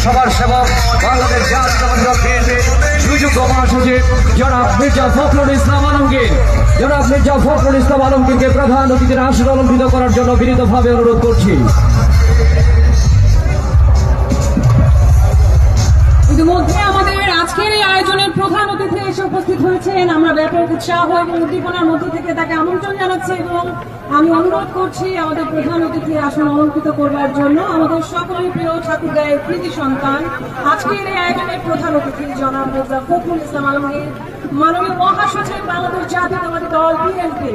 সবার সেবক বাংলাদেশ জাতীয়তাবাদী দল বিএনপির সুযোগ্য মহাসচিব জনাব মির্জা ফখরুল ইসলাম আলমগীর আলমগীরকে প্রধান অতিথির আসন অলঙ্কৃত করার জন্য বিনীতভাবে অনুরোধ করছি। ইতিমধ্যে আমাদের আজকের এই আয়োজনের প্রধান অতিথি এসে উপস্থিত হয়েছেন। আমরা ব্যাপক উৎসাহ এবং উদ্দীপনার মধ্য থেকে তাকে আমন্ত্রণ জানাচ্ছি এবং আমি অনুরোধ করছি আমাদের প্রধান অতিথির আসন অলঙ্কৃত করবার জন্য। আমাদের সকলের প্রিয় ঠাকুরগাঁয়ের কৃতি সন্তান আজকের এই আয়োজনের প্রধান অতিথি জনাব মির্জা ফখরুল ইসলাম আলমগীর, মাননীয় মহাসচিব বাংলাদেশ জাতীয়তাবাদী দল বিএনপি।